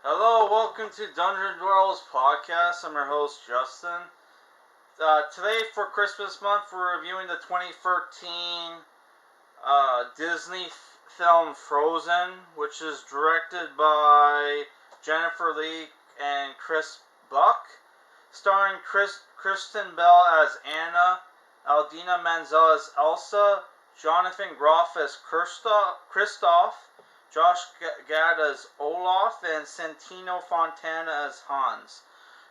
Hello, welcome to Dungeon Dwellers Podcast. I'm your host, Justin. Today, for Christmas month, we're reviewing the 2013 Disney film Frozen, which is directed by Jennifer Lee and Chris Buck, starring Kristen Bell as Anna, Idina Menzel as Elsa, Jonathan Groff as Kristoff, Josh Gad as Olaf, and Santino Fontana as Hans.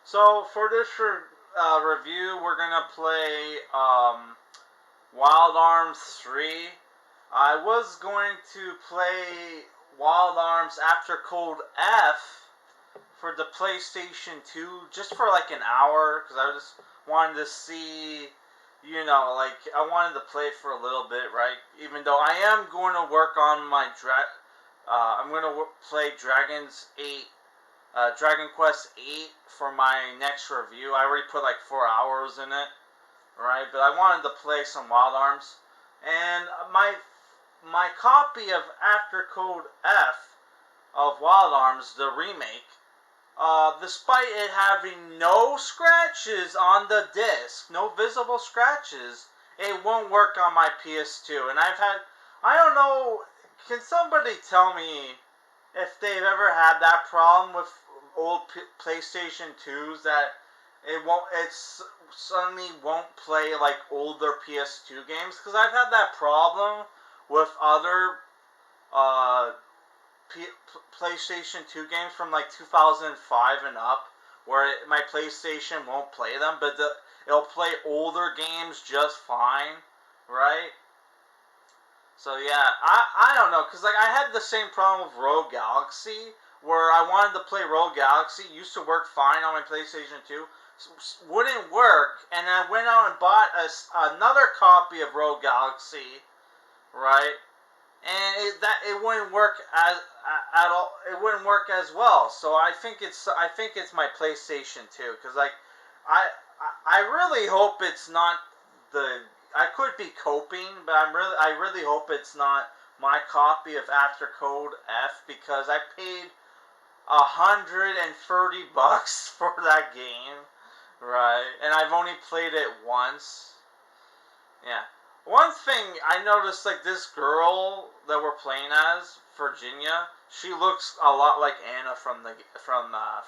So for this review, we're gonna play Wild Arms 3. I was going to play Wild Arms After Code F for the PlayStation 2 just for like an hour, because I just wanted to see, I wanted to play it for a little bit, right? Even though I am going to work on my I'm going to play Dragon Quest 8 for my next review. I already put like 4 hours in it, right? But I wanted to play some Wild Arms. And my copy of After Code F of Wild Arms, the remake, despite it having no scratches on the disc, no visible scratches, it won't work on my PS2. And I don't know, can somebody tell me if they've ever had that problem with old PlayStation 2s, that it suddenly won't play like older PS2 games? Because I've had that problem with other PlayStation 2 games from like 2005 and up, where my PlayStation won't play them, but it'll play older games just fine, right? So yeah, I don't know, because like I had the same problem with Rogue Galaxy, where I wanted to play Rogue Galaxy, used to work fine on my PlayStation 2, wouldn't work, and I went out and bought another copy of Rogue Galaxy, right? And it wouldn't work at all. It wouldn't work as well. So I think it's my PlayStation 2, because like I really hope it's not the. I could be coping, but I really hope it's not my copy of After Code F, because I paid $130 for that game, right? And I've only played it once. Yeah. One thing I noticed, like this girl that we're playing as, Virginia, she looks a lot like Anna from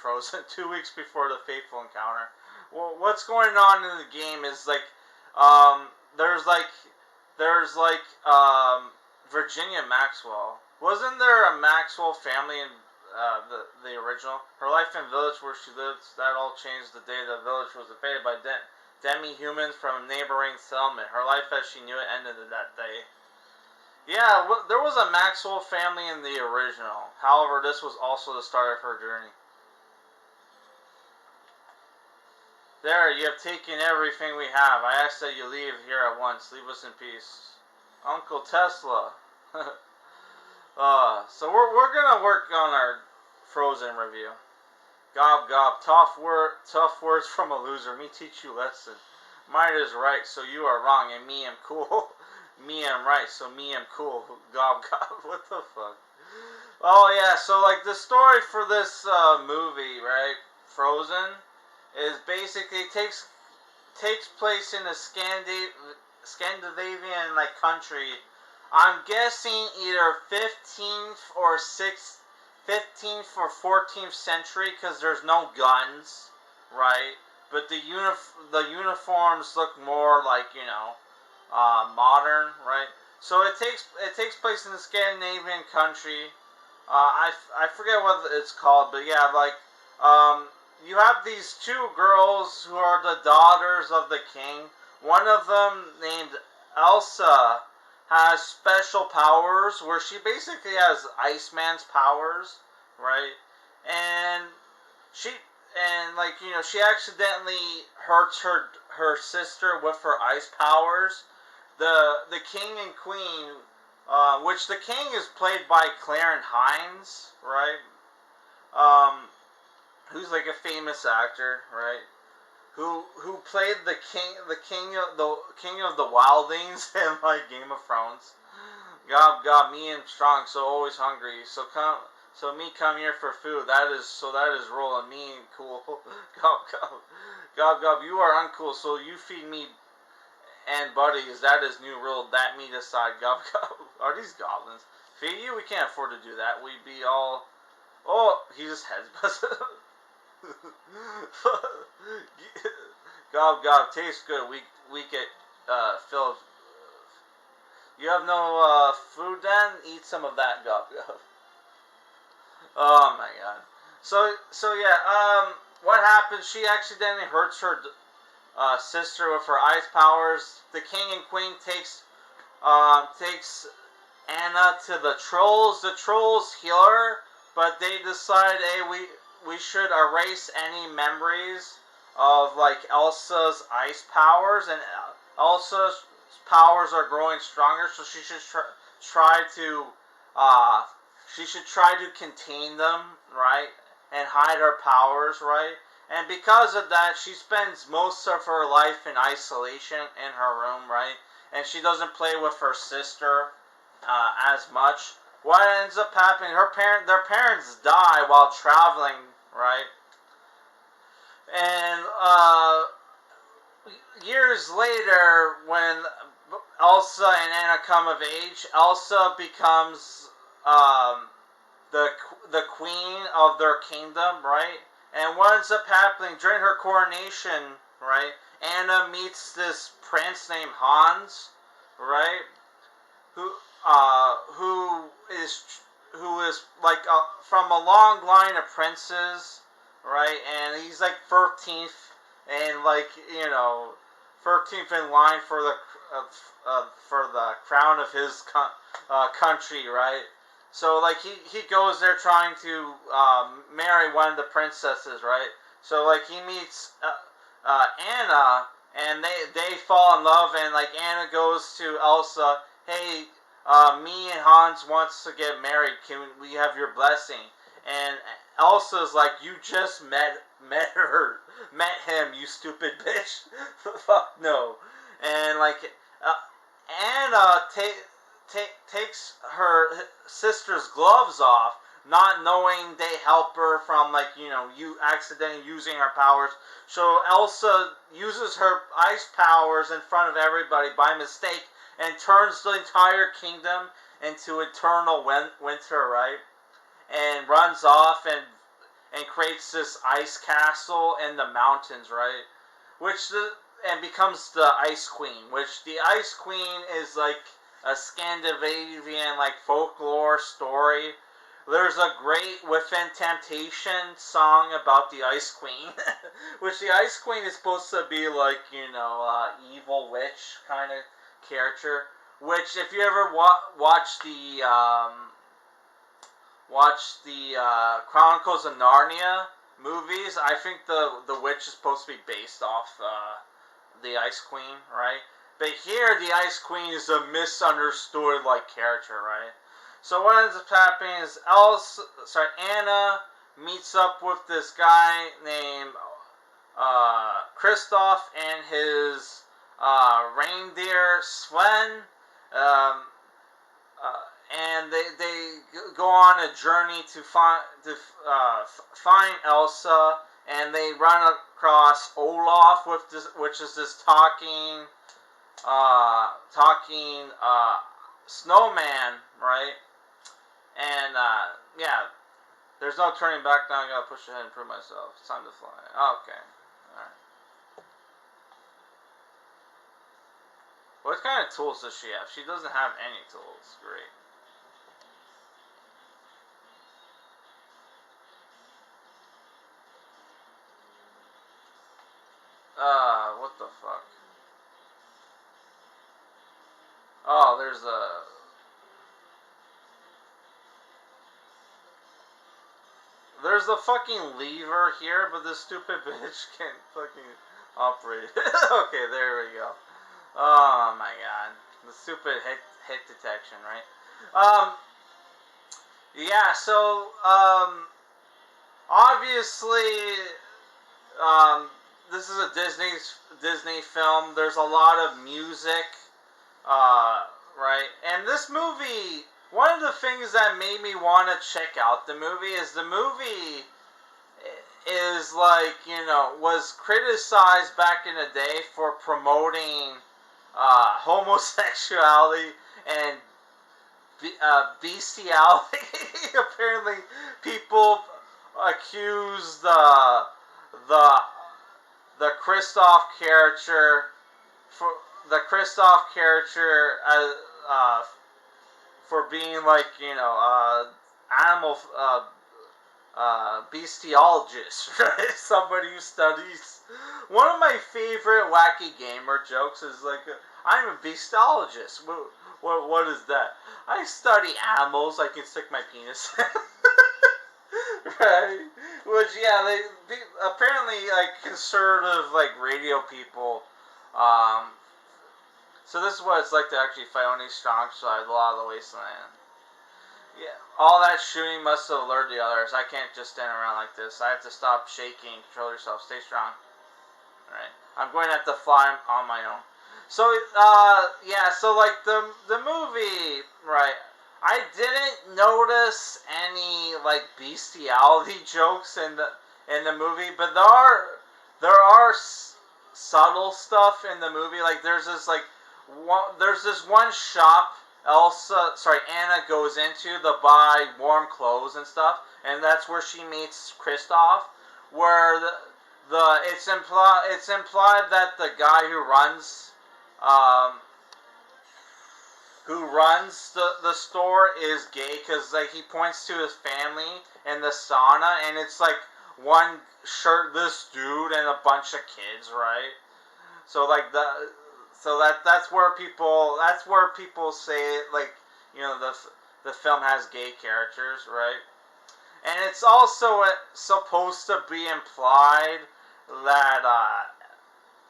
Frozen. 2 weeks before the fateful encounter. Well, what's going on in the game is like, there's like Virginia Maxwell. Wasn't there a Maxwell family in the original? Her life and village where she lives, that all changed the day the village was invaded by demi-humans from a neighboring settlement. Her life as she knew it ended that day. Yeah, there was a Maxwell family in the original. However, this was also the start of her journey. There, you have taken everything we have. I ask that you leave here at once. Leave us in peace. Uncle Tesla. So we're gonna work on our Frozen review. Gob gob, tough words from a loser. Me teach you lesson. Might is right, so you are wrong, and me am cool. Me am right, so me am cool. Gob gob, what the fuck? Oh yeah, so like the story for this movie, right? Frozen is basically takes place in a Scandinavian like country. I'm guessing either 15th or 14th century, because there's no guns, right? But the uniforms look more like, modern, right? So it takes place in the Scandinavian country. I forget what it's called, but yeah, like you have these 2 girls who are the daughters of the king. One of them, named Elsa, has special powers where she basically has Iceman's powers, right? And she accidentally hurts her sister with her ice powers. The king and queen, which the king is played by Clarence Hines, right? Who's like a famous actor, right? Who played the king of the wildlings in like Game of Thrones. God, me and strong, so always hungry. So So me come here for food. That is rolling me cool. Gob gob, gob gob. You are uncool. So you feed me and buddies. That is new rule. That me decide. Gob gob. Are these goblins? Feed you? We can't afford to do that. We'd be all. Oh, he just heads busted. Gob gob. Tastes good. We get filled. You have no food then? Eat some of that. Gob gob. Oh my god. So yeah, what happens? She accidentally hurts her sister with her ice powers. The king and queen takes Anna to the trolls. The trolls heal her, but they decide, hey, we should erase any memories of like Elsa's ice powers, and Elsa's powers are growing stronger, so she should try to uh, contain them, right? And hide her powers, right? And because of that, she spends most of her life in isolation in her room, right? And she doesn't play with her sister as much. What ends up happening? Their parents die while traveling, right? And years later, when Elsa and Anna come of age, Elsa becomes the queen of their kingdom, right? And what ends up happening during her coronation, right? Anna meets this prince named Hans, right? Who who is like from a long line of princes, right? And he's like 13th, and like 13th in line for the crown of his country, right? So like he goes there trying to marry one of the princesses, right? So like he meets Anna, and they fall in love, and like Anna goes to Elsa, hey, me and Hans wants to get married. Can we have your blessing? And Elsa's like, you just met him, you stupid bitch. Fuck no. And like Anna takes her sister's gloves off, not knowing they help her from you accidentally using her powers. So Elsa uses her ice powers in front of everybody by mistake and turns the entire kingdom into eternal winter, right? And runs off and creates this ice castle in the mountains, right? And becomes the Ice Queen, which the Ice Queen is like a Scandinavian like folklore story. There's a great Within Temptation song about the Ice Queen, which the Ice Queen is supposed to be like evil witch kind of character. Which if you ever watch the Chronicles of Narnia movies, I think the witch is supposed to be based off the Ice Queen, right? But here, the Ice Queen is a misunderstood character, right? So what ends up happening is Anna meets up with this guy named Kristoff and his reindeer Sven. And they go on a journey to find Elsa, and they run across Olaf, which is this talking snowman, right? And yeah, there's no turning back now. I gotta push ahead and prove myself. It's time to fly. Okay, all right. What kind of tools does she have? She doesn't have any tools. Great. What the fuck? Oh, there's a fucking lever here, but this stupid bitch can't fucking operate it. Okay, there we go. Oh my god. The stupid hit detection, right? Yeah, so, obviously, this is a Disney film. There's a lot of music, right? And this movie one of the things that made me want to check out the movie is the movie is like, was criticized back in the day for promoting homosexuality and bestiality. Apparently, people accused the the Kristoff character for uh, for being like, animal bestiologist, right? Somebody who studies. One of my favorite wacky gamer jokes is like, I'm a bestiologist. What is that? I study animals. I can stick my penis in. Right? Which, yeah, they apparently, like, conservative, like, radio people, um, so this is what it's like to actually fight on the strong side of the law of the wasteland. Yeah, all that shooting must have alerted the others. I can't just stand around like this. I have to stop shaking. Control yourself. Stay strong. Alright. I'm going to have to fly on my own. So, yeah, so, like, the movie, right, I didn't notice any, like, bestiality jokes in the movie, but there are subtle stuff in the movie. Like, there's this one shop Anna goes into to buy warm clothes and stuff, and that's where she meets Kristoff, where it's implied that the guy um, who runs the store is gay, because like he points to his family in the sauna, and it's like one shirtless dude and a bunch of kids, right? So like that's where people say, like, the film has gay characters, right? And it's also supposed to be implied that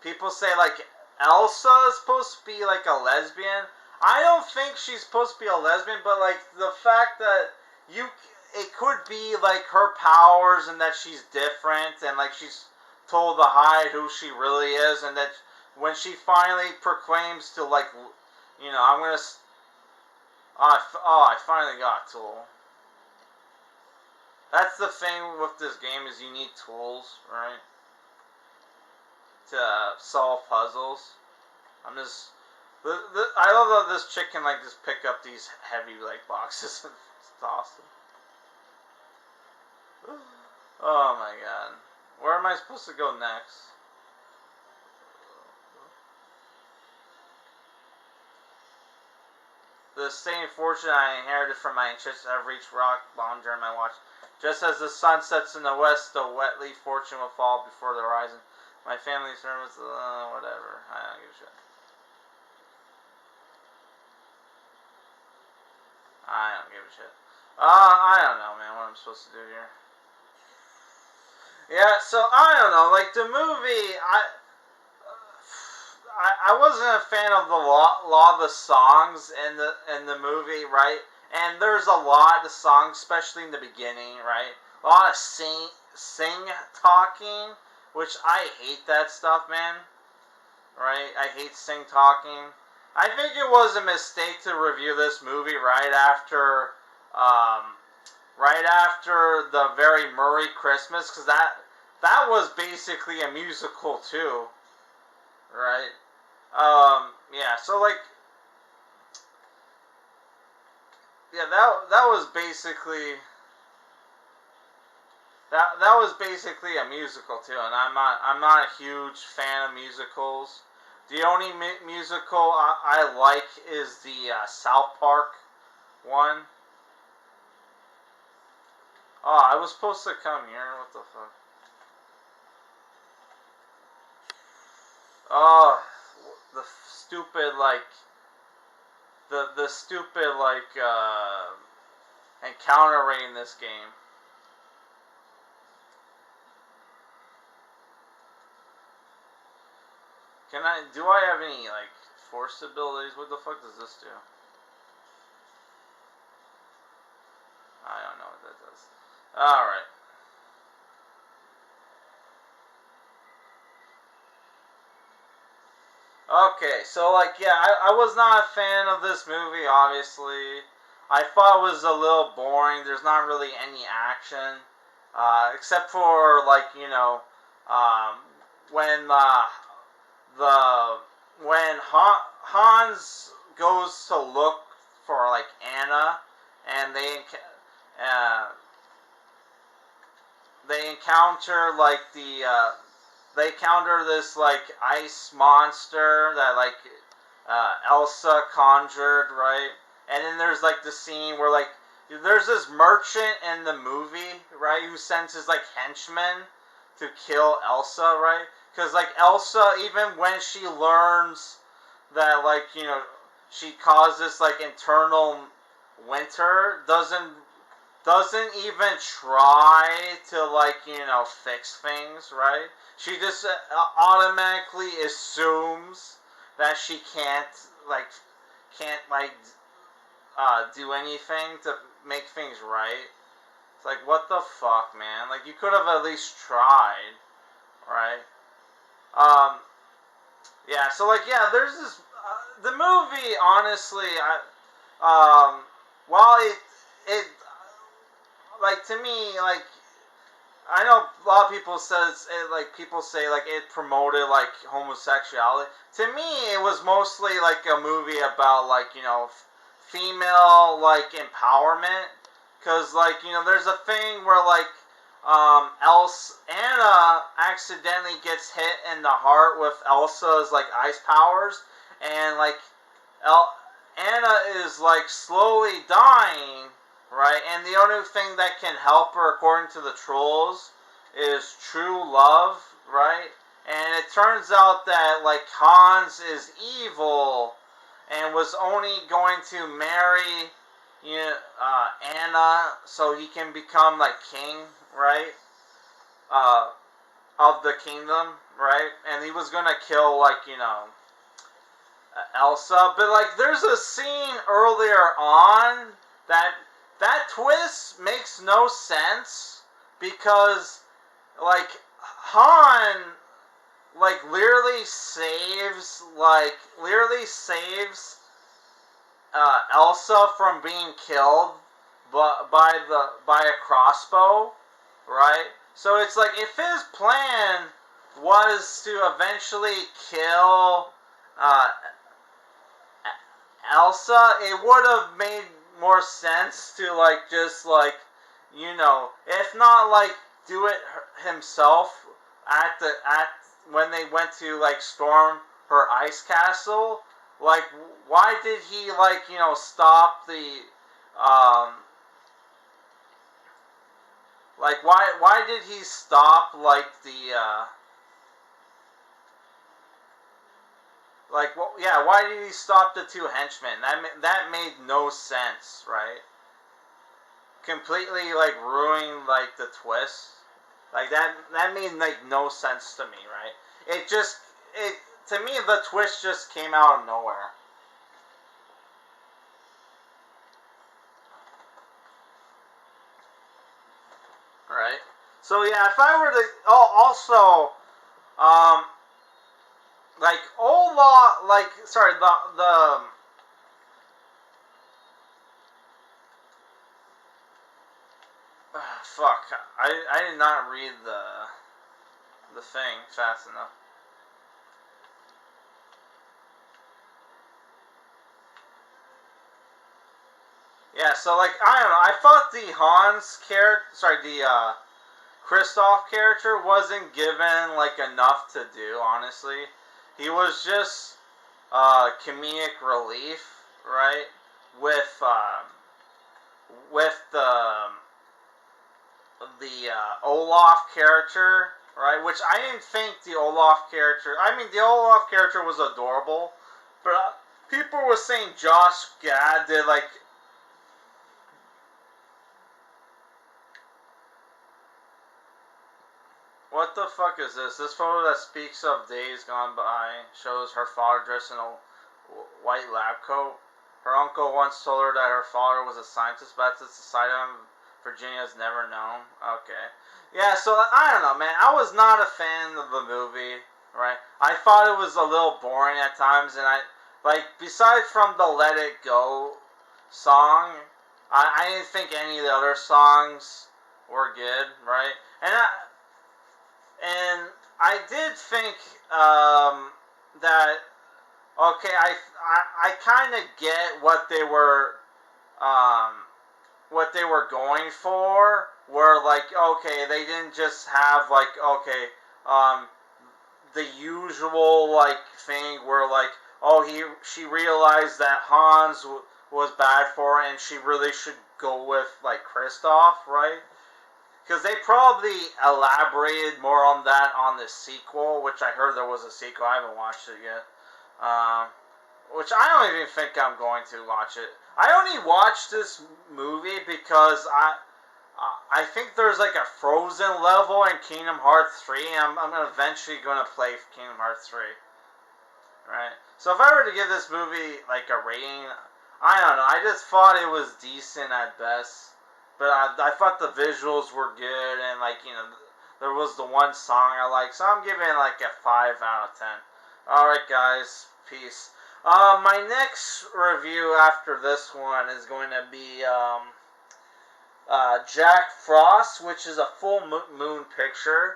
people say, like, Elsa is supposed to be like a lesbian. I don't think she's supposed to be a lesbian, but like the fact that it could be like her powers and that she's different and like she's told to hide who she really is, and that when she finally proclaims to, like, I'm gonna. I finally got Tool. That's the thing with this game, is you need tools, right? To solve puzzles. I love that this chick can, like, just pick up these heavy, like, boxes. It's awesome. Oh my god. Where am I supposed to go next? The same fortune I inherited from my ancestors have reached rock bottom during my watch. Just as the sun sets in the west, the wet leaf fortune will fall before the horizon. My family's servants, whatever. I don't give a shit. I don't give a shit. I don't know, man, what I'm supposed to do here. Yeah, so I don't know. Like, the movie, I wasn't a fan of the lot of the songs in the movie, right? And there's a lot of songs, especially in the beginning, right? A lot of sing talking, which I hate that stuff, man. Right? I hate sing talking. I think it was a mistake to review this movie um, right after the Very Murray Christmas, because that was basically a musical too, right? Yeah. So like, yeah, that was basically a musical too, and I'm not a huge fan of musicals. The only musical I like is the South Park one. Oh, I was supposed to come here. What the fuck? Oh, the stupid, like, the stupid, like, encounter rate in this game. Do I have any, like, force abilities? What the fuck does this do? I don't know what that does. Alright. Okay, so, like, yeah, I was not a fan of this movie, obviously. I thought it was a little boring. There's not really any action, except for like um, when the when Hans goes to look for like Anna, and uh, they encounter like they encounter this like ice monster that like Elsa conjured, right? And then there's like the scene where like there's this merchant in the movie, right, who sends his like henchmen to kill Elsa, right? Because like Elsa, even when she learns that like she causes like internal winter, doesn't even try to like fix things, right? She just automatically assumes that she can't do anything to make things right. It's like, what the fuck, man? Like, you could have at least tried, right? Um, yeah. So like, yeah, there's this the movie. Honestly, while it like to me like I know a lot of people says it, like people say like it promoted like homosexuality. To me, it was mostly like a movie about like female like empowerment. Cause like there's a thing where like Anna accidentally gets hit in the heart with Elsa's like ice powers, and like Anna is like slowly dying, right? And the only thing that can help her, according to the trolls, is true love, right? And it turns out that like Hans is evil and was only going to marry Anna so he can become like king, right? Uh, of the kingdom, right? And he was gonna kill like Elsa, but like there's a scene earlier on that twist makes no sense because like Han literally saves Elsa from being killed by a crossbow, right? So it's like if his plan was to eventually kill uh, Elsa, it would have made more sense to like just like if not like do it himself at when they went to like storm her ice castle. Like, why did he like stop the like why did he stop like the like well, yeah, why did he stop the two henchmen? That made no sense, right? Completely like ruined like the twist. Like that made like no sense to me, right? It to me the twist just came out of nowhere. Right? So yeah, if I were to also um like Olaf like sorry the fuck I did not read the thing fast enough. Yeah, so like I don't know. I thought the Hans character, sorry, the Kristoff character wasn't given like enough to do. Honestly, he was just comedic relief, right? With the Olaf character, right? Which I didn't think the Olaf character. I mean, the Olaf character was adorable, but people were saying Josh Gad did like. What the fuck is this? This photo that speaks of days gone by shows her father dressed in a white lab coat. Her uncle once told her that her father was a scientist, but that's a side of Virginia's never known. Okay. Yeah, so I don't know, man. I was not a fan of the movie, right? I thought it was a little boring at times, and besides from the Let It Go song, I didn't think any of the other songs were good, right? And I did think that okay, I kind of get um, what they were going for. Where like okay, they didn't just have like okay, um, the usual like thing where like oh she realized that Hans was bad for her and she really should go with like Kristoff, right? Because they probably elaborated more on that on the sequel, which I heard there was a sequel. I haven't watched it yet. Um, which I don't even think I'm going to watch it. I only watched this movie because I think there's like a Frozen level in Kingdom Hearts 3, and I'm eventually going to play Kingdom Hearts 3. Right? So if I were to give this movie like a rating, I don't know. I just thought it was decent at best. But I thought the visuals were good, and like, there was the one song I liked. So I'm giving it like a 5 out of 10. Alright, guys. Peace. My next review after this one is going to be Jack Frost, which is a full moon picture.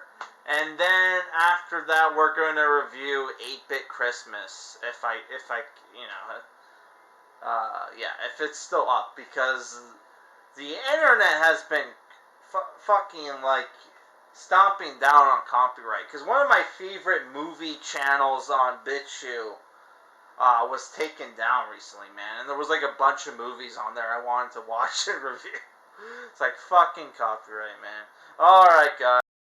And then after that, we're going to review 8-Bit Christmas, if I, yeah, if it's still up, because the internet has been fucking, like, stomping down on copyright. Because one of my favorite movie channels on BitChute was taken down recently, man. And there was, like, a bunch of movies on there I wanted to watch and review. It's like, fucking copyright, man. Alright, guys.